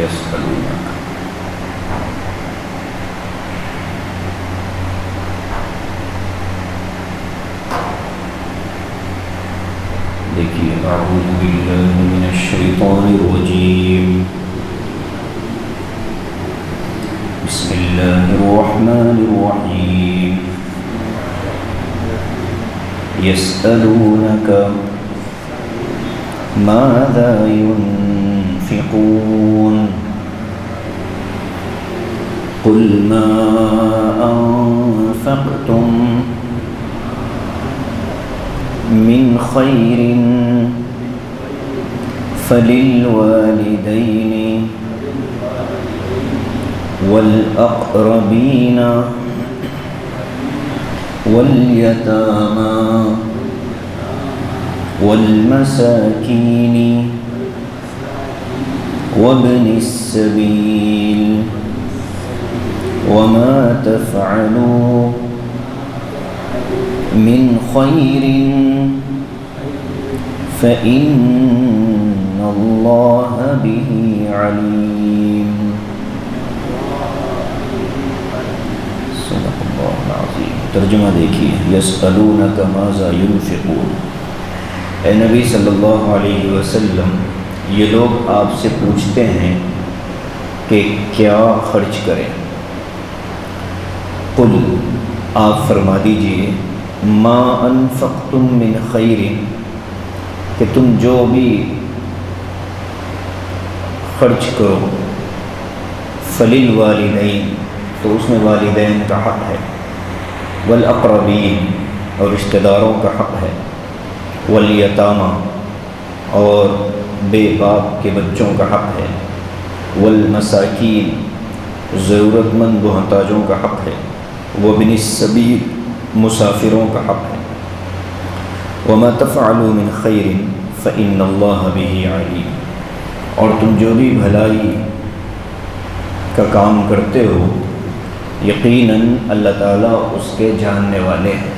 یسألونک۔ دیکھیے، اعوذ باللہ من الشیطان الرجیم، بسم اللہ الرحمن الرحیم۔ یسألونک ماذا ينفقون قل ما أنفقتم من خير فللوالدين والأقربين واليتامى والمساكين وابن السبيل وما تفعلوا من خير فإن الله به عليم۔ صدق اللہ العظیم۔ ترجمہ دیکھیے، یسألونک ماذا ينفقون۔ اے نبی صلی اللہ علیہ وسلم، یہ لوگ آپ سے پوچھتے ہیں کہ کیا خرچ کریں۔ قل، آپ فرما دیجئے، ما انفقتم من خیر، کہ تم جو بھی خرچ کرو، فللوالدین، تو اس میں والدین کا حق ہے، والاقربین، اور رشتہ داروں کا حق ہے، والیتامى، اور بے باپ کے بچوں کا حق ہے، والمساکین، ضرورت مند محتاجوں کا حق ہے، وابن السبیل، مسافروں کا حق ہے، وما تفعلوا من خیر فإن اللہ بہ علیم، اور تم جو بھی بھلائی کا کام کرتے ہو، یقیناً اللہ تعالیٰ اس کے جاننے والے ہیں۔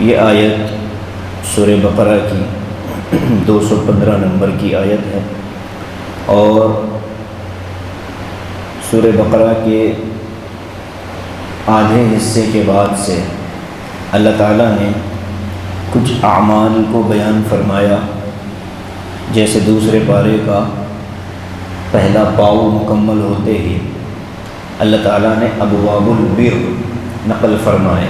یہ آیت سورہ بقرہ کی 215 نمبر کی آیت ہے، اور سورہ بقرہ کے آدھے حصے کے بعد سے اللہ تعالیٰ نے کچھ اعمال کو بیان فرمایا، جیسے دوسرے پارے کا پہلا پاؤ مکمل ہوتے ہی اللہ تعالیٰ نے ابواب البر نقل فرمائے،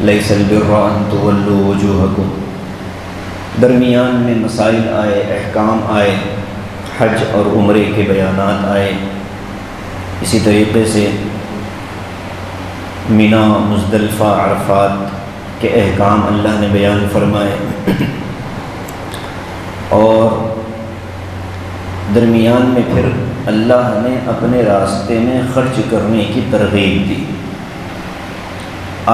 لیس البر ان تولوا وجوہکم، درمیان میں مسائل آئے، احکام آئے، حج اور عمرے کے بیانات آئے، اسی طریقے سے مینا، مزدلفہ، عرفات کے احکام اللہ نے بیان فرمائے، اور درمیان میں پھر اللہ نے اپنے راستے میں خرچ کرنے کی ترغیب دی۔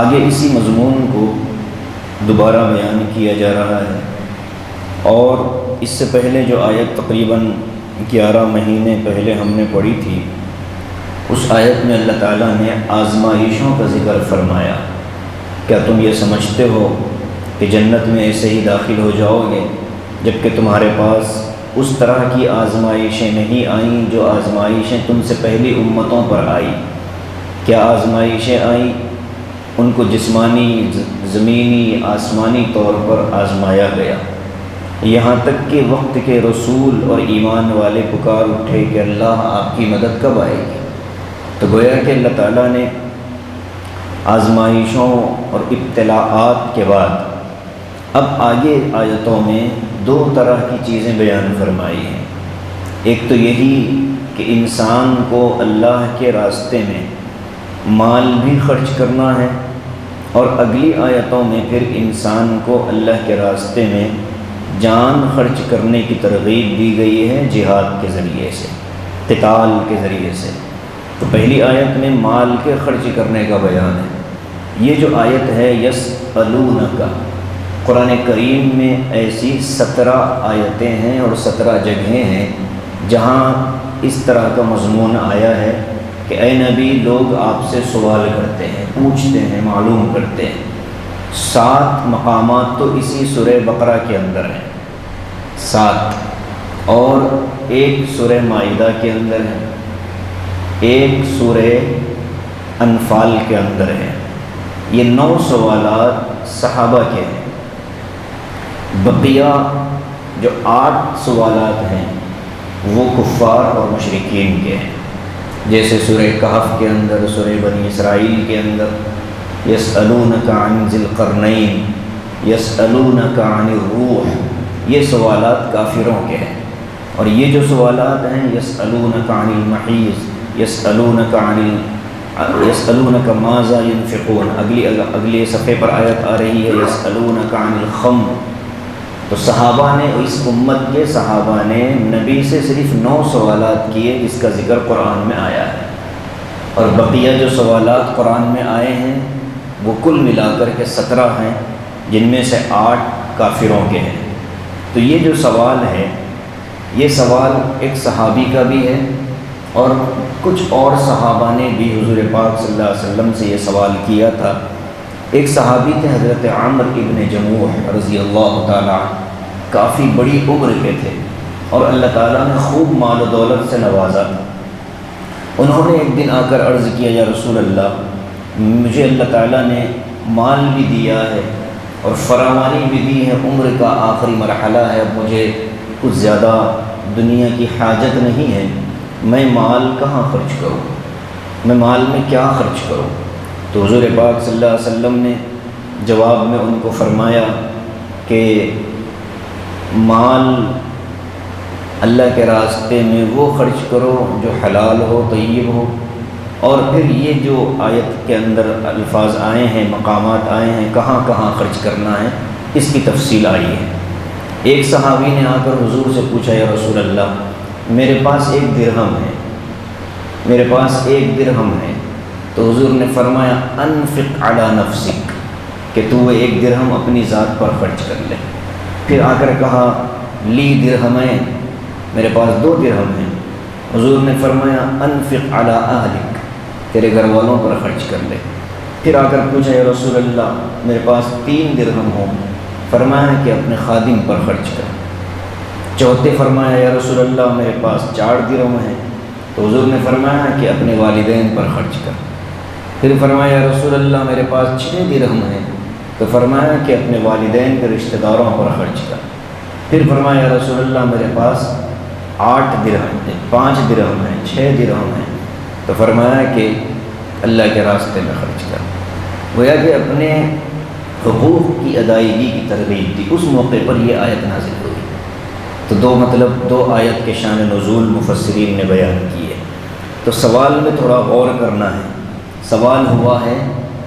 آگے اسی مضمون کو دوبارہ بیان کیا جا رہا ہے، اور اس سے پہلے جو آیت تقریباً 11 مہینے پہلے ہم نے پڑھی تھی، اس آیت میں اللہ تعالیٰ نے آزمائشوں کا ذکر فرمایا۔ کیا تم یہ سمجھتے ہو کہ جنت میں ایسے ہی داخل ہو جاؤ گے جبکہ تمہارے پاس اس طرح کی آزمائشیں نہیں آئیں جو آزمائشیں تم سے پہلی امتوں پر آئیں؟ کیا آزمائشیں آئیں؟ ان کو جسمانی، زمینی، آسمانی طور پر آزمایا گیا، یہاں تک کہ وقت کے رسول اور ایمان والے پکار اٹھے کہ اللہ آپ کی مدد کب آئے گی؟ تو گویا کہ اللہ تعالیٰ نے آزمائشوں اور ابتلاءات کے بعد اب آگے آیتوں میں 2 طرح کی چیزیں بیان فرمائی ہیں۔ ایک تو یہی کہ انسان کو اللہ کے راستے میں مال بھی خرچ کرنا ہے، اور اگلی آیتوں میں پھر انسان کو اللہ کے راستے میں جان خرچ کرنے کی ترغیب دی گئی ہے، جہاد کے ذریعے سے، قتال کے ذریعے سے۔ تو پہلی آیت میں مال کے خرچ کرنے کا بیان ہے۔ یہ جو آیت ہے یسألونک، قرآن کریم میں ایسی 17 آیتیں ہیں اور 17 جگہیں ہیں جہاں اس طرح کا مضمون آیا ہے کہ اے نبی، لوگ آپ سے سوال کرتے ہیں، پوچھتے ہیں، معلوم کرتے ہیں۔ 7 مقامات تو اسی سورہ بقرہ کے اندر ہیں، 7، اور ایک سورہ مائدہ کے اندر ہے، ایک سورہ انفال کے اندر ہے۔ یہ 9 سوالات صحابہ کے ہیں، بقیہ جو 8 سوالات ہیں وہ کفار اور مشرکین کے ہیں، جیسے سورہ کہف کے اندر، سورہ بنی اسرائیل کے اندر یسألونک عن ذی القرنین، یسألونک عن الروح، یہ سوالات کافروں کے ہیں۔ اور یہ جو سوالات ہیں یسألونک عن المحیض، یسألونک ماذا ينفقون، اگلی صفحے پر آیت آ رہی ہے یسألونک عن الخمر۔ تو صحابہ نے، اس امت کے صحابہ نے نبی سے صرف 9 سوالات کیے جس کا ذکر قرآن میں آیا ہے، اور بقیہ جو سوالات قرآن میں آئے ہیں وہ کل ملا کر کے 17 ہیں، جن میں سے 8 کافروں کے ہیں۔ تو یہ جو سوال ہے، یہ سوال ایک صحابی کا بھی ہے، اور کچھ اور صحابہ نے بھی حضور پاک صلی اللہ علیہ وسلم سے یہ سوال کیا تھا۔ ایک صحابی تھے حضرت عامر ابن جموح رضی اللہ تعالیٰ عنہ، کافی بڑی عمر کے تھے اور اللہ تعالیٰ نے خوب مال و دولت سے نوازا تھا۔ انہوں نے ایک دن آ کر عرض کیا، یا رسول اللہ، مجھے اللہ تعالیٰ نے مال بھی دیا ہے اور فراوانی بھی دی ہے، عمر کا آخری مرحلہ ہے، اب مجھے کچھ زیادہ دنیا کی حاجت نہیں ہے، میں مال کہاں خرچ کروں، میں مال میں کیا خرچ کروں؟ تو حضور پاک صلی اللہ علیہ وسلم نے جواب میں ان کو فرمایا کہ مال اللہ کے راستے میں وہ خرچ کرو جو حلال ہو، طیب ہو۔ اور پھر یہ جو آیت کے اندر الفاظ آئے ہیں، مقامات آئے ہیں، کہاں کہاں خرچ کرنا ہے، اس کی تفصیل آئی ہے۔ ایک صحابی نے آ کر حضور سے پوچھا، یا رسول اللہ، میرے پاس 1 درہم ہے، میرے پاس 1 درہم ہے۔ تو حضور نے فرمایا انفق علی نفسک، کہ تو وہ 1 درہم اپنی ذات پر خرچ کر لے۔ پھر آ کر کہا لی درہمین، میرے پاس 2 درہم ہیں۔ حضور نے فرمایا انفق علی اہلک، تیرے گھر والوں پر خرچ کر لے۔ پھر آ کر پوچھا، یا رسول اللہ، میرے پاس 3 درہم ہوں، فرمایا کہ اپنے خادم پر خرچ کر۔ چوتھے فرمایا، یا رسول اللہ، میرے پاس 4 درہم ہیں، تو حضور نے فرمایا کہ اپنے والدین پر خرچ کر۔ پھر فرمایا، یا رسول اللہ، میرے پاس 6 درہم ہیں، تو فرمایا کہ اپنے والدین کے رشتہ داروں پر خرچ کر۔ پھر فرمایا، یا رسول اللہ، میرے پاس 8 درہم ہیں، 5 درہم ہیں، 6 درہم ہیں، تو فرمایا کہ اللہ کے راستے میں خرچ کر۔ گویا کہ اپنے حقوق کی ادائیگی کی ترغیب دی۔ اس موقع پر یہ آیت نازل ہوئی۔ تو 2 آیت کے شان نزول مفسرین نے بیان کیے۔ تو سوال میں تھوڑا غور کرنا ہے۔ سوال ہوا ہے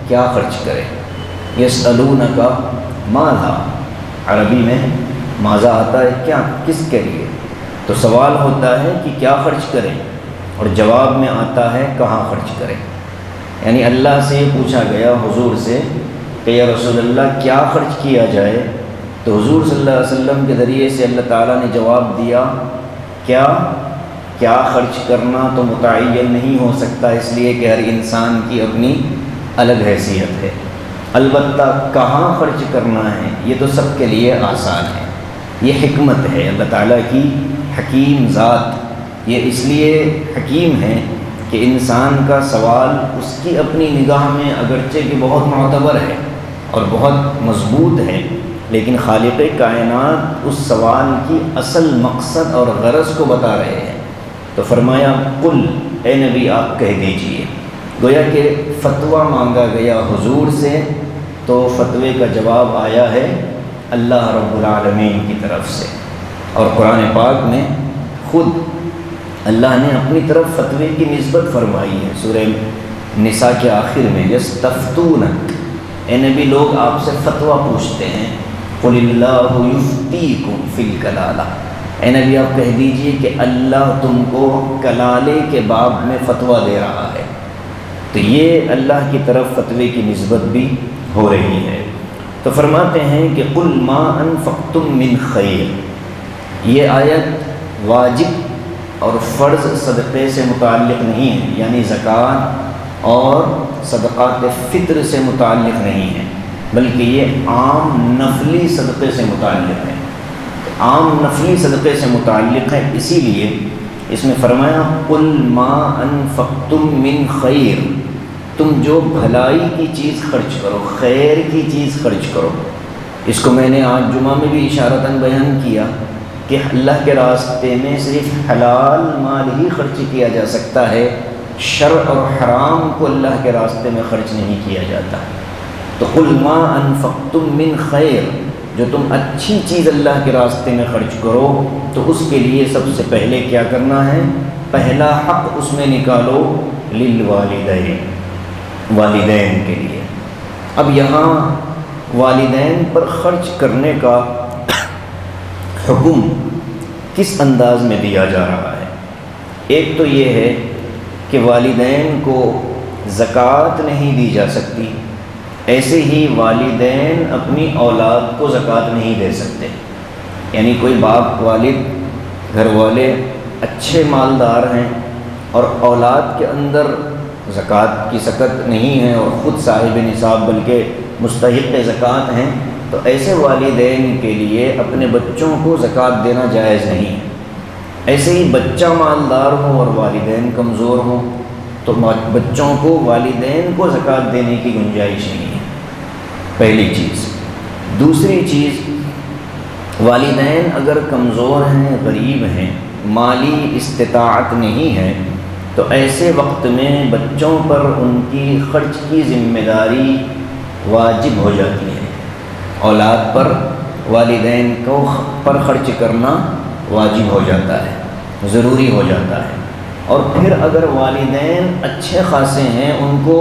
کیا خرچ کرے، یسألونک ماذا، عربی میں ماذا آتا ہے کیا، کس کے لیے، تو سوال ہوتا ہے کہ کیا خرچ کریں، اور جواب میں آتا ہے کہاں خرچ کریں۔ یعنی اللہ سے یہ پوچھا گیا حضور سے کہ یا رسول اللہ کیا خرچ کیا جائے، تو حضور صلی اللہ علیہ وسلم کے ذریعے سے اللہ تعالیٰ نے جواب دیا کیا خرچ کرنا تو متعین نہیں ہو سکتا، اس لیے کہ ہر انسان کی اپنی الگ حیثیت ہے، البتہ کہاں خرچ کرنا ہے یہ تو سب کے لیے آسان ہے۔ یہ حکمت ہے اللہ تعالیٰ کی، حکیم ذات، یہ اس لیے حکیم ہے کہ انسان کا سوال اس کی اپنی نگاہ میں اگرچہ کہ بہت معتبر ہے اور بہت مضبوط ہے، لیکن خالق کائنات اس سوال کی اصل مقصد اور غرض کو بتا رہے ہیں۔ تو فرمایا قل، اے نبی آپ کہہ دیجئے، گویا کہ فتویٰ مانگا گیا حضور سے، تو فتوے کا جواب آیا ہے اللہ رب العالمین کی طرف سے، اور قرآن پاک میں خود اللہ نے اپنی طرف فتوے کی نسبت فرمائی ہے۔ سورہ نساء کے آخر میں یستفتونک، اے نبی لوگ آپ سے فتویٰ پوچھتے ہیں، قل اللہ یفتیکم فی الکلالہ، اے نبی آپ کہہ دیجئے کہ اللہ تم کو کلالے کے باب میں فتویٰ دے رہا ہے۔ تو یہ اللہ کی طرف فتوے کی نسبت بھی ہو رہی ہے۔ تو فرماتے ہیں کہ قل ما انفقتم من خیر، یہ آیت واجب اور فرض صدقے سے متعلق نہیں ہے، یعنی زکوٰۃ اور صدقات فطر سے متعلق نہیں ہے، بلکہ یہ عام نفلی صدقے سے متعلق ہے۔ عام نفلی صدقے سے متعلق ہے، اسی لیے اس میں فرمایا قل ما انفقتم من خیر، تم جو بھلائی کی چیز خرچ کرو، خیر کی چیز خرچ کرو۔ اس کو میں نے آج جمعہ میں بھی اشارتاً بیان کیا کہ اللہ کے راستے میں صرف حلال مال ہی خرچ کیا جا سکتا ہے، شرع اور حرام کو اللہ کے راستے میں خرچ نہیں کیا جاتا۔ تو قل ما انفقتم من خیر، جو تم اچھی چیز اللہ کے راستے میں خرچ کرو تو اس کے لیے سب سے پہلے کیا کرنا ہے؟ پہلا حق اس میں نکالو للوالدین، والدین کے لیے۔ اب یہاں والدین پر خرچ کرنے کا حکم کس انداز میں دیا جا رہا ہے؟ ایک تو یہ ہے کہ والدین کو زکوٰۃ نہیں دی جا سکتی، ایسے ہی والدین اپنی اولاد کو زکوٰۃ نہیں دے سکتے۔ یعنی کوئی باپ، والد، گھر والے اچھے مالدار ہیں اور اولاد کے اندر زکوٰۃ کی سکت نہیں ہے اور خود صاحب نصاب بلکہ مستحق زکوٰۃ ہیں، تو ایسے والدین کے لیے اپنے بچوں کو زکوٰۃ دینا جائز نہیں ہے۔ ایسے ہی بچہ مالدار ہو اور والدین کمزور ہوں تو بچوں کو، والدین کو زکوٰۃ دینے کی گنجائش نہیں ہے، پہلی چیز۔ دوسری چیز، والدین اگر کمزور ہیں، غریب ہیں، مالی استطاعت نہیں ہے، تو ایسے وقت میں بچوں پر ان کی خرچ کی ذمہ داری واجب ہو جاتی ہے۔ اولاد پر والدین کو پر خرچ کرنا واجب ہو جاتا ہے، ضروری ہو جاتا ہے۔ اور پھر اگر والدین اچھے خاصے ہیں، ان کو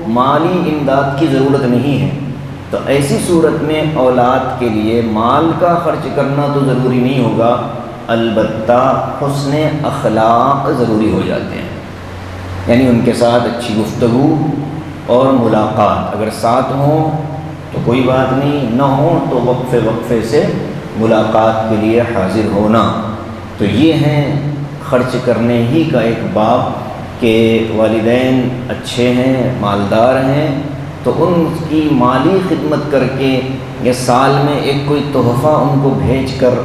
مالی امداد کی ضرورت نہیں ہے، تو ایسی صورت میں اولاد کے لیے مال کا خرچ کرنا تو ضروری نہیں ہوگا، البتہ حسن اخلاق ضروری ہو جاتے ہیں۔ یعنی ان کے ساتھ اچھی گفتگو اور ملاقات، اگر ساتھ ہوں تو کوئی بات نہیں، نہ ہوں تو وقفے وقفے سے ملاقات کے لیے حاضر ہونا۔ تو یہ ہیں خرچ کرنے ہی کا ایک باب کہ والدین اچھے ہیں، مالدار ہیں، تو ان کی مالی خدمت کر کے یا سال میں ایک کوئی تحفہ ان کو بھیج کر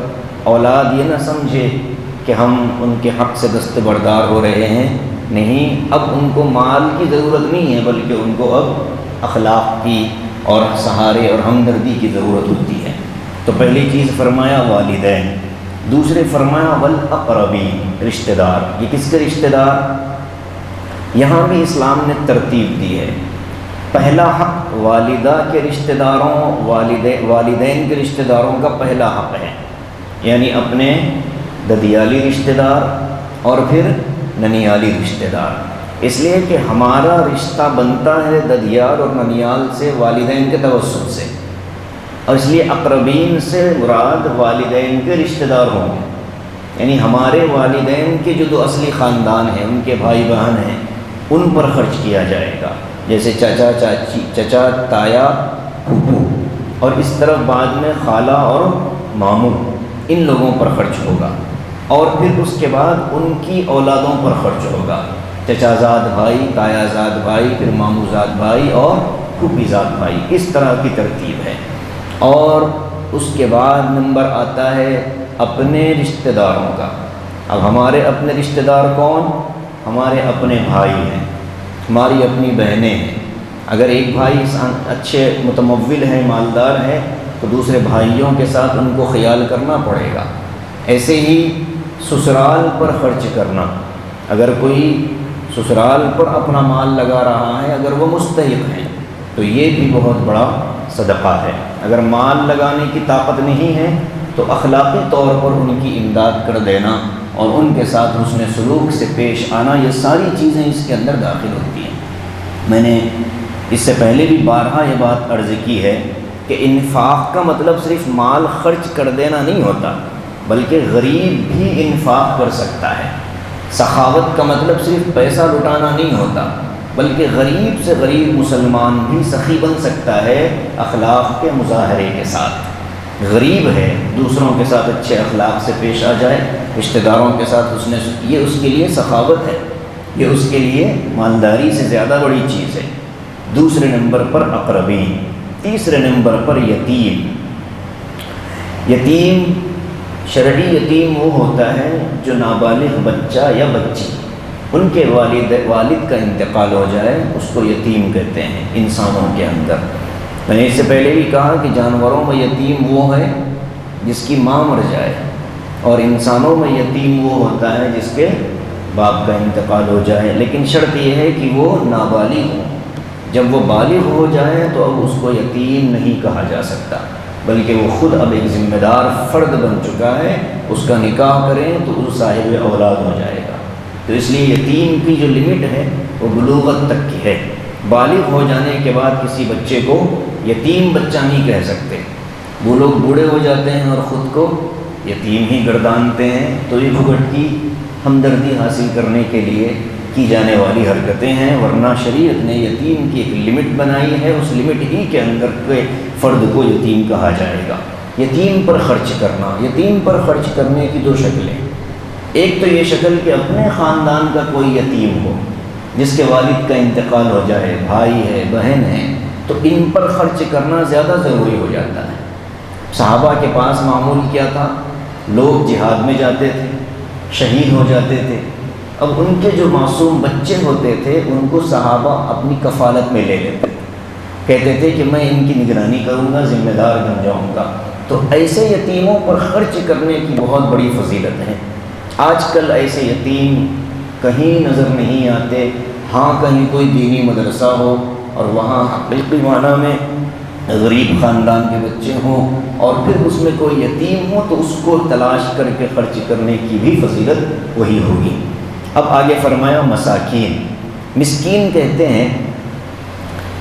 اولاد یہ نہ سمجھے کہ ہم ان کے حق سے دستبردار ہو رہے ہیں، نہیں، اب ان کو مال کی ضرورت نہیں ہے بلکہ ان کو اب اخلاق کی اور سہارے اور ہمدردی کی ضرورت ہوتی ہے۔ تو پہلی چیز فرمایا والدین، دوسرے فرمایا والاقربین، رشتہ دار۔ یہ کس کے رشتہ دار؟ یہاں بھی اسلام نے ترتیب دی ہے۔ پہلا حق والدہ کے رشتہ داروں، والدین کے رشتہ داروں کا پہلا حق ہے، یعنی اپنے ددیالی رشتہ دار اور پھر ننیالی رشتہ دار، اس لیے کہ ہمارا رشتہ بنتا ہے ددیال اور ننیال سے، والدین کے توسط سے، اور اس لیے اقربین سے مراد والدین کے رشتہ دار ہوں گے، یعنی ہمارے والدین کے جو دو اصلی خاندان ہیں، ان کے بھائی بہن ہیں، ان پر خرچ کیا جائے گا، جیسے چچا، چاچی، چچا، تایا، پھوپھو، اور اس طرف بعد میں خالہ اور ماموں، ان لوگوں پر خرچ ہوگا، اور پھر اس کے بعد ان کی اولادوں پر خرچ ہوگا، چچا زاد بھائی، تایا زاد بھائی، پھر ماموں زاد بھائی اور پھوپھی زاد بھائی، اس طرح کی ترتیب ہے۔ اور اس کے بعد نمبر آتا ہے اپنے رشتہ داروں کا۔ اب ہمارے اپنے رشتہ دار کون؟ ہمارے اپنے بھائی ہیں، ہماری اپنی بہنیں ہیں۔ اگر ایک بھائی اچھے متمول ہیں، مالدار ہیں، تو دوسرے بھائیوں کے ساتھ ان کو خیال کرنا پڑے گا۔ ایسے ہی سسرال پر خرچ کرنا، اگر کوئی سسرال پر اپنا مال لگا رہا ہے، اگر وہ مستحق ہیں، تو یہ بھی بہت بڑا صدقہ ہے۔ اگر مال لگانے کی طاقت نہیں ہے تو اخلاقی طور پر ان کی امداد کر دینا اور ان کے ساتھ حسن سلوک سے پیش آنا، یہ ساری چیزیں اس کے اندر داخل ہوتی ہیں۔ میں نے اس سے پہلے بھی بارہا یہ بات عرض کی ہے کہ انفاق کا مطلب صرف مال خرچ کر دینا نہیں ہوتا، بلکہ غریب بھی انفاق کر سکتا ہے۔ سخاوت کا مطلب صرف پیسہ لٹانا نہیں ہوتا، بلکہ غریب سے غریب مسلمان بھی سخی بن سکتا ہے اخلاق کے مظاہرے کے ساتھ۔ غریب ہے، دوسروں کے ساتھ اچھے اخلاق سے پیش آ جائے، رشتہ داروں کے ساتھ یہ اس کے لیے سخاوت ہے، یہ اس کے لیے مالداری سے زیادہ بڑی چیز ہے۔ دوسرے نمبر پر اقربین، تیسرے نمبر پر یتیم۔ یتیم شرعی یتیم وہ ہوتا ہے جو نابالغ بچہ یا بچی ان کے والد کا انتقال ہو جائے، اس کو یتیم کہتے ہیں انسانوں کے اندر۔ میں نے اس سے پہلے بھی کہا کہ جانوروں میں یتیم وہ ہے جس کی ماں مر جائے، اور انسانوں میں یتیم وہ ہوتا ہے جس کے باپ کا انتقال ہو جائے، لیکن شرط یہ ہے کہ وہ نابالغ ہو۔ جب وہ بالغ ہو جائیں تو اب اس کو یتیم نہیں کہا جا سکتا، بلکہ وہ خود اب ایک ذمہ دار فرد بن چکا ہے، اس کا نکاح کریں تو وہ صاحب اولاد ہو جائے گا۔ تو اس لیے یتیم کی جو لمٹ ہے وہ بلوغت تک کی ہے۔ بالغ ہو جانے کے بعد کسی بچے کو یتیم بچہ نہیں کہہ سکتے۔ وہ لوگ بوڑھے ہو جاتے ہیں اور خود کو یتیم ہی گردانتے ہیں، تو یہ بھگت کی ہمدردی حاصل کرنے کے لیے کی جانے والی حرکتیں ہیں، ورنہ شریعت نے یتیم کی ایک لمٹ بنائی ہے، اس لمٹ ہی کے اندر کے فرد کو یتیم کہا جائے گا۔ یتیم پر خرچ کرنا، یتیم پر خرچ کرنے کی دو شکلیں، ایک تو یہ شکل کہ اپنے خاندان کا کوئی یتیم ہو جس کے والد کا انتقال ہو جائے، بھائی ہے، بہن ہے، تو ان پر خرچ کرنا زیادہ ضروری ہو جاتا ہے۔ صحابہ کے پاس معمول کیا تھا، لوگ جہاد میں جاتے تھے، شہید ہو جاتے تھے، اب ان کے جو معصوم بچے ہوتے تھے ان کو صحابہ اپنی کفالت میں لے لیتے تھے، کہتے تھے کہ میں ان کی نگرانی کروں گا، ذمہ دار بن جاؤں گا۔ تو ایسے یتیموں پر خرچ کرنے کی بہت بڑی فضیلت ہے۔ آج کل ایسے یتیم کہیں نظر نہیں آتے، ہاں کہیں کوئی دینی مدرسہ ہو اور وہاں حقیقی معنی میں غریب خاندان کے بچے ہوں اور پھر اس میں کوئی یتیم ہو تو اس کو تلاش کر کے خرچ کرنے کی بھی فضیلت وہی ہوگی۔ اب آگے فرمایا مساکین، مسکین کہتے ہیں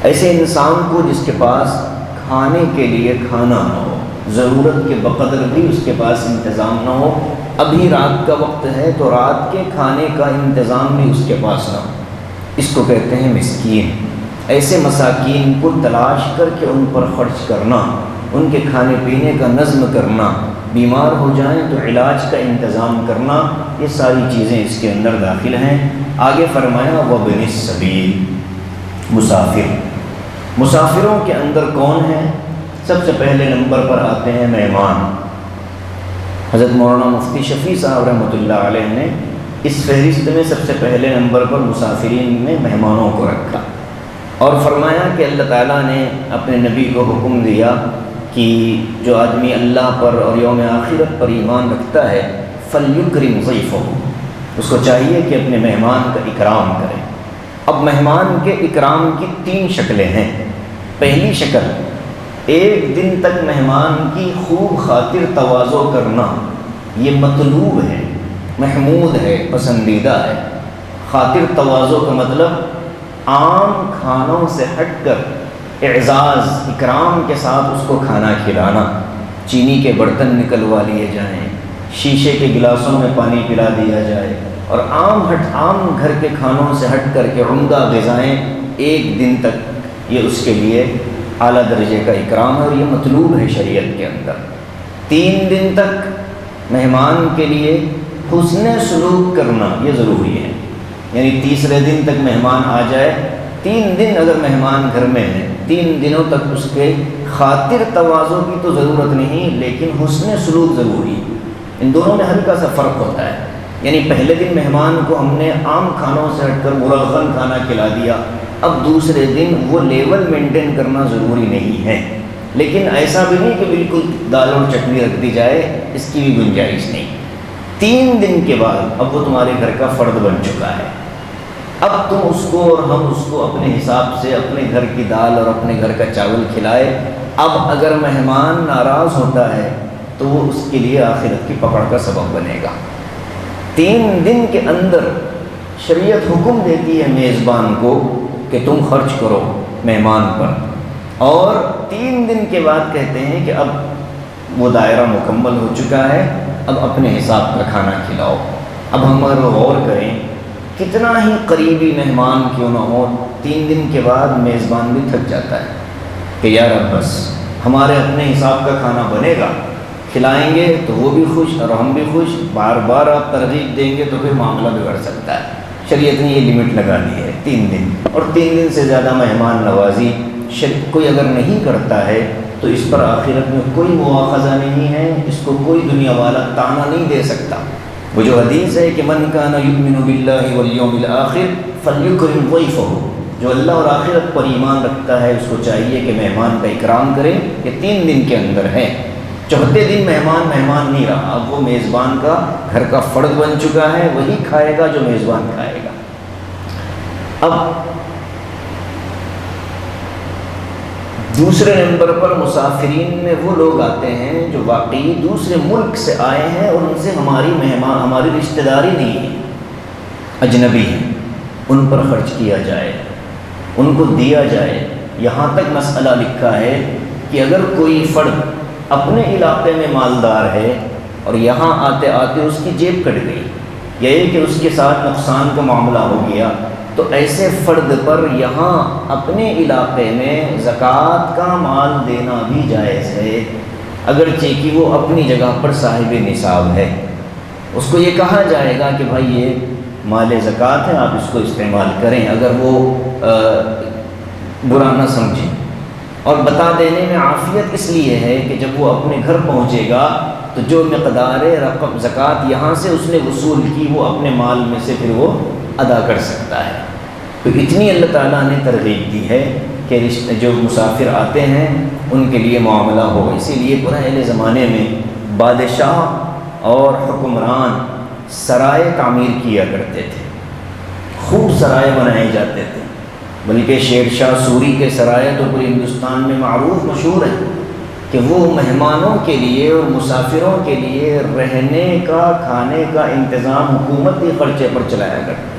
ایسے انسان کو جس کے پاس کھانے کے لیے کھانا نہ ہو، ضرورت کے بقدر بھی اس کے پاس انتظام نہ ہو، ابھی رات کا وقت ہے تو رات کے کھانے کا انتظام بھی اس کے پاس نہ ہو، اس کو کہتے ہیں مسکین۔ ایسے مساکین کو تلاش کر کے ان پر خرچ کرنا، ان کے کھانے پینے کا نظم کرنا، بیمار ہو جائیں تو علاج کا انتظام کرنا، یہ ساری چیزیں اس کے اندر داخل ہیں۔ آگے فرمایا وابن السبیل، مسافر۔ مسافروں کے اندر کون ہیں؟ سب سے پہلے نمبر پر آتے ہیں مہمان۔ حضرت مولانا مفتی شفیع صاحب رحمۃ اللہ علیہ نے اس فہرست میں سب سے پہلے نمبر پر مسافرین میں مہمانوں کو رکھا اور فرمایا کہ اللہ تعالیٰ نے اپنے نبی کو حکم دیا کہ جو آدمی اللہ پر اور یوم آخرت پر ایمان رکھتا ہے فَلْيُكْرِمْ ضَيْفَهُ، اس کو چاہیے کہ اپنے مہمان کا اکرام کرے۔ اب مہمان کے اکرام کی 3 شکلیں ہیں۔ پہلی شکل، ایک دن تک مہمان کی خوب خاطر تواضع کرنا، یہ مطلوب ہے، محمود ہے، پسندیدہ ہے۔ خاطر تواضع کا مطلب عام کھانوں سے ہٹ کر اعزاز اکرام کے ساتھ اس کو کھانا کھلانا، چینی کے برتن نکلوا لیے جائیں، شیشے کے گلاسوں میں پانی پلا دیا جائے، اور عام گھر کے کھانوں سے ہٹ کر کے عمدہ غذائیں ایک دن تک، یہ اس کے لیے اعلیٰ درجے کا اکرام ہے اور یہ مطلوب ہے شریعت کے اندر۔ 3 دن تک مہمان کے لیے حسن سلوک کرنا یہ ضروری ہے، یعنی تیسرے دن تک مہمان آ جائے، 3 دن اگر مہمان گھر میں ہے 3 دنوں تک اس کے خاطر تواضع کی تو ضرورت نہیں، لیکن حسن سلوک ضروری ہے۔ ان دونوں میں ہلکا سا فرق ہوتا ہے، یعنی پہلے دن مہمان کو ہم نے عام کھانوں سے ہٹ کر مرغن کھانا کھلا دیا، اب دوسرے دن وہ لیول مینٹین کرنا ضروری نہیں ہے، لیکن ایسا بھی نہیں کہ بالکل دال اور چٹنی رکھ دی جائے، اس کی بھی گنجائش نہیں۔ 3 دن کے بعد اب وہ تمہارے گھر کا فرد بن چکا ہے، اب تم اس کو اور ہم اس کو اپنے حساب سے اپنے گھر کی دال اور اپنے گھر کا چاول کھلائے۔ اب اگر مہمان ناراض ہوتا ہے تو وہ اس کے لیے آخرت کی پکڑ کا سبب بنے گا۔ 3 دن کے اندر شریعت حکم دیتی ہے میزبان کو کہ تم خرچ کرو مہمان پر، اور 3 دن کے بعد کہتے ہیں کہ اب وہ دائرہ مکمل ہو چکا ہے، اب اپنے حساب کا کھانا کھلاؤ۔ اب ہم اگر غور کریں کتنا ہی قریبی مہمان کیوں نہ ہو، 3 دن کے بعد میزبان بھی تھک جاتا ہے کہ یار اب بس ہمارے اپنے حساب کا کھانا بنے گا، کھلائیں گے تو وہ بھی خوش اور ہم بھی خوش، بار بار آپ ترغیب دیں گے تو پھر معاملہ بگڑ سکتا ہے۔ شریعت نے یہ لمٹ لگا دی ہے 3 دن، اور 3 دن سے زیادہ مہمان نوازی کوئی اگر نہیں کرتا ہے تو اس پر آخرت میں کوئی مواخذہ نہیں ہے، اس کو کوئی دنیا والا تانا نہیں دے سکتا۔ وہ جو حدیث ہے کہ من کان یؤمن باللہ والیوم الآخر فلیکرم ضیفہ، جو اللہ اور آخرت پر ایمان رکھتا ہے اس کو چاہیے کہ مہمان کا اکرام کرے۔ یہ 3 دن کے اندر ہے، چوتھے دن مہمان نہیں رہا، اب وہ میزبان کا گھر کا فرد بن چکا ہے، وہی کھائے گا جو میزبان کھائے گا۔ اب دوسرے نمبر پر مسافرین میں وہ لوگ آتے ہیں جو واقعی دوسرے ملک سے آئے ہیں اور ان سے ہماری رشتہ داری نہیں ہے، اجنبی ہیں، ان پر خرچ کیا جائے، ان کو دیا جائے۔ یہاں تک مسئلہ لکھا ہے کہ اگر کوئی فرد اپنے علاقے میں مالدار ہے اور یہاں آتے آتے اس کی جیب کٹ گئی، یہ کہ اس کے ساتھ نقصان کا معاملہ ہو گیا، تو ایسے فرد پر یہاں اپنے علاقے میں زکوٰۃ کا مال دینا بھی جائز ہے، اگرچہ کہ وہ اپنی جگہ پر صاحب نصاب ہے۔ اس کو یہ کہا جائے گا کہ بھائی یہ مال زکوٰۃ ہے، آپ اس کو استعمال کریں، اگر وہ برا نہ سمجھیں۔ اور بتا دینے میں عافیت اس لیے ہے کہ جب وہ اپنے گھر پہنچے گا تو جو مقدار رقم زکوٰۃ یہاں سے اس نے وصول کی وہ اپنے مال میں سے پھر وہ ادا کر سکتا ہے۔ تو اتنی اللہ تعالیٰ نے ترغیب دی ہے کہ جو مسافر آتے ہیں ان کے لیے معاملہ ہو۔ اسی لیے پرانے زمانے میں بادشاہ اور حکمران سرائے تعمیر کیا کرتے تھے، خوب سرائے بنائے جاتے تھے، بلکہ شیر شاہ سوری کے سرائے تو پورے ہندوستان میں معروف مشہور ہیں کہ وہ مہمانوں کے لیے اور مسافروں کے لیے رہنے کا کھانے کا انتظام حکومت کے خرچے پر چلایا کرتی۔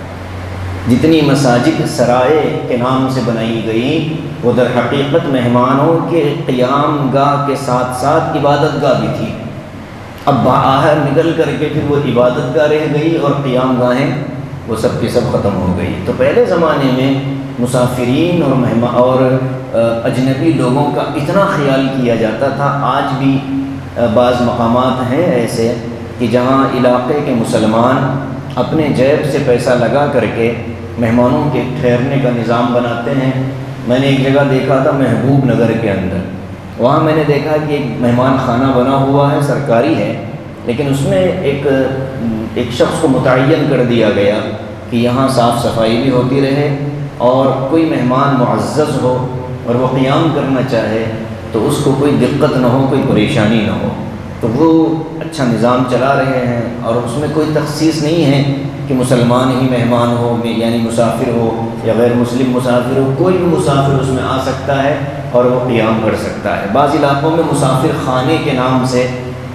جتنی مساجد سرائے کے نام سے بنائی گئی وہ در حقیقت مہمانوں کے قیام گاہ کے ساتھ ساتھ عبادت گاہ بھی تھی۔ اب باہر نکل کر کے پھر وہ عبادت گاہ رہ گئی اور قیام گاہیں وہ سب کی سب ختم ہو گئی۔ تو پہلے زمانے میں مسافرین اور اجنبی لوگوں کا اتنا خیال کیا جاتا تھا۔ آج بھی بعض مقامات ہیں ایسے کہ جہاں علاقے کے مسلمان اپنے جیب سے پیسہ لگا کر کے مہمانوں کے ٹھہرنے کا نظام بناتے ہیں۔ میں نے ایک جگہ دیکھا تھا محبوب نگر کے اندر، وہاں میں نے دیکھا کہ ایک مہمان خانہ بنا ہوا ہے، سرکاری ہے، لیکن اس میں ایک شخص کو متعین کر دیا گیا کہ یہاں صاف صفائی بھی ہوتی رہے، اور کوئی مہمان معزز ہو اور وہ قیام کرنا چاہے تو اس کو کوئی دقت نہ ہو، کوئی پریشانی نہ ہو۔ تو وہ اچھا نظام چلا رہے ہیں، اور اس میں کوئی تخصیص نہیں ہے کہ مسلمان ہی مہمان ہو، یعنی مسافر ہو یا غیر مسلم مسافر ہو، کوئی بھی مسافر اس میں آ سکتا ہے اور وہ قیام کر سکتا ہے۔ بعض علاقوں میں مسافر خانے کے نام سے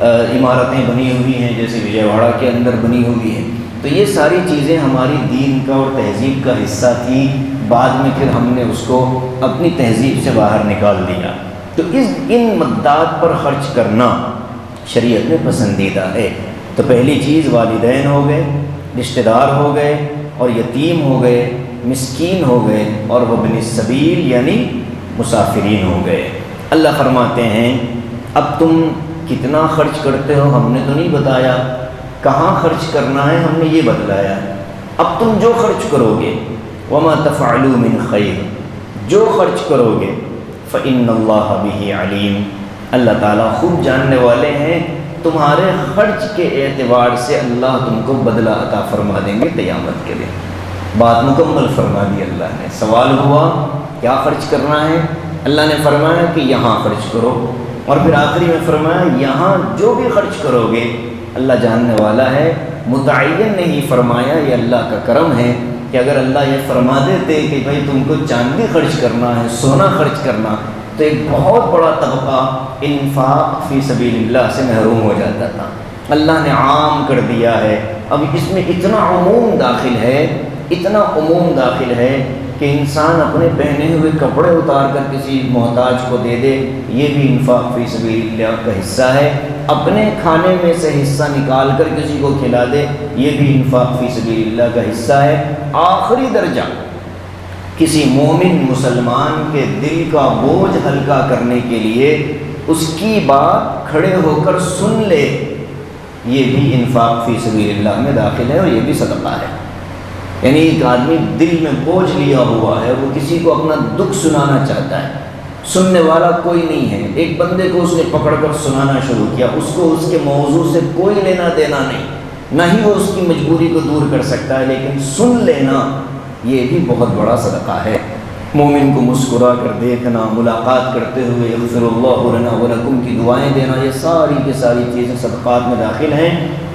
عمارتیں بنی ہوئی ہیں، جیسے وجے واڑہ کے اندر بنی ہوئی ہیں۔ تو یہ ساری چیزیں ہماری دین کا اور تہذیب کا حصہ تھی، بعد میں پھر ہم نے اس کو اپنی تہذیب سے باہر نکال دیا۔ تو ان مدات پر خرچ کرنا شریعت میں پسندیدہ ہے۔ تو پہلی چیز والدین ہو گئے، رشتہ دار ہو گئے، اور یتیم ہو گئے، مسکین ہو گئے، اور وابن السبیل یعنی مسافرین ہو گئے۔ اللہ فرماتے ہیں اب تم کتنا خرچ کرتے ہو ہم نے تو نہیں بتایا، کہاں خرچ کرنا ہے ہم نے یہ بتلایا۔ اب تم جو خرچ کرو گے، وما تفعلوا من خیر، جو خرچ کرو گے فإن اللہ بہ علیم، اللہ تعالیٰ خوب جاننے والے ہیں، تمہارے خرچ کے اعتبار سے اللہ تم کو بدلہ عطا فرما دیں گے قیامت کے دن۔ بات مکمل فرما دی اللہ نے۔ سوال ہوا کیا خرچ کرنا ہے، اللہ نے فرمایا کہ یہاں خرچ کرو، اور پھر آخری میں فرمایا یہاں جو بھی خرچ کرو گے اللہ جاننے والا ہے۔ متعین نہیں فرمایا، یہ اللہ کا کرم ہے کہ اگر اللہ یہ فرما دیتے کہ بھائی تم کو چاندی خرچ کرنا ہے، سونا خرچ کرنا، تو ایک بہت بڑا طبقہ انفاق فی سبیل اللہ سے محروم ہو جاتا تھا۔ اللہ نے عام کر دیا ہے۔ اب اس میں اتنا عموم داخل ہے، اتنا عموم داخل ہے کہ انسان اپنے پہنے ہوئے کپڑے اتار کر کسی محتاج کو دے دے، یہ بھی انفاق فی سبیل اللہ کا حصہ ہے۔ اپنے کھانے میں سے حصہ نکال کر کسی کو کھلا دے، یہ بھی انفاق فی سبیل اللہ کا حصہ ہے۔ آخری درجہ کسی مومن مسلمان کے دل کا بوجھ ہلکا کرنے کے لیے اس کی بات کھڑے ہو کر سن لے، یہ بھی انفاق فی سبیل اللہ میں داخل ہے، اور یہ بھی صدقہ ہے۔ یعنی ایک آدمی دل میں بوجھ لیا ہوا ہے، وہ کسی کو اپنا دکھ سنانا چاہتا ہے، سننے والا کوئی نہیں ہے۔ ایک بندے کو اس نے پکڑ کر سنانا شروع کیا، اس کو اس کے موضوع سے کوئی لینا دینا نہیں، نہ ہی وہ اس کی مجبوری کو دور کر سکتا ہے، لیکن سن لینا یہ بھی بہت بڑا صدقہ ہے۔ مومن کو مسکرا کر دیکھنا، ملاقات کرتے ہوئے یغفر اللہ لنا ولکم کی دعائیں دینا، یہ ساری کی ساری چیزیں صدقات میں داخل ہیں۔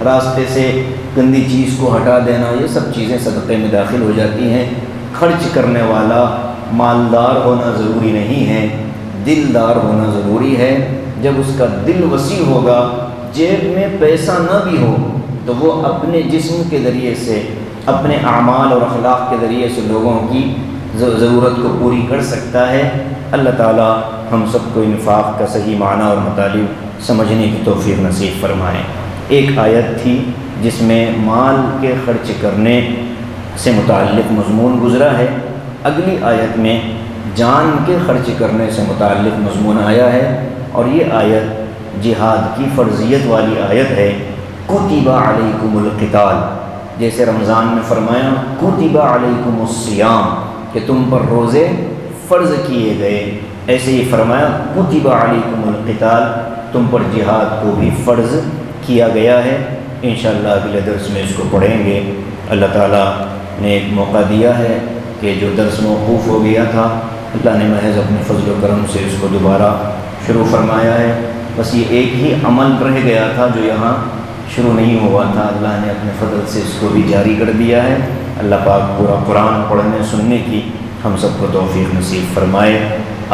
راستے سے گندی چیز کو ہٹا دینا، یہ سب چیزیں صدقے میں داخل ہو جاتی ہیں۔ خرچ کرنے والا مالدار ہونا ضروری نہیں ہے، دلدار ہونا ضروری ہے۔ جب اس کا دل وسیع ہوگا، جیب میں پیسہ نہ بھی ہو تو وہ اپنے جسم کے ذریعے سے، اپنے اعمال اور اخلاق کے ذریعے سے لوگوں کی ضرورت کو پوری کر سکتا ہے۔ اللہ تعالی ہم سب کو انفاق کا صحیح معنی اور مطالب سمجھنے کی توفیق نصیب فرمائے۔ ایک آیت تھی جس میں مال کے خرچ کرنے سے متعلق مضمون گزرا ہے، اگلی آیت میں جان کے خرچ کرنے سے متعلق مضمون آیا ہے، اور یہ آیت جہاد کی فرضیت والی آیت ہے۔ کتب علیکم القتال، جیسے رمضان میں فرمایا کتب علیکم الصیام کہ تم پر روزے فرض کیے گئے، ایسے ہی فرمایا کتب علیکم القتال، تم پر جہاد کو بھی فرض کیا گیا ہے۔ انشاءاللہ اگلے درس میں اس کو پڑھیں گے۔ اللہ تعالیٰ نے ایک موقع دیا ہے کہ جو درس موقوف ہو گیا تھا، اللہ نے محض اپنے فضل و کرم سے اس کو دوبارہ شروع فرمایا ہے۔ بس یہ ایک ہی عمل رہ گیا تھا جو یہاں شروع نہیں ہوا تھا، اللہ نے اپنے فضل سے اس کو بھی جاری کر دیا ہے۔ اللہ پاک پورا قرآن پڑھنے سننے کی ہم سب کو توفیق نصیب فرمائے۔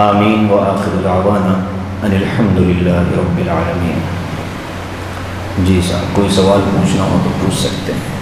آمین وآخر دعوانا ان الحمد للہ رب العالمین۔ جی صاحب، کوئی سوال پوچھنا ہو تو پوچھ سکتے ہیں۔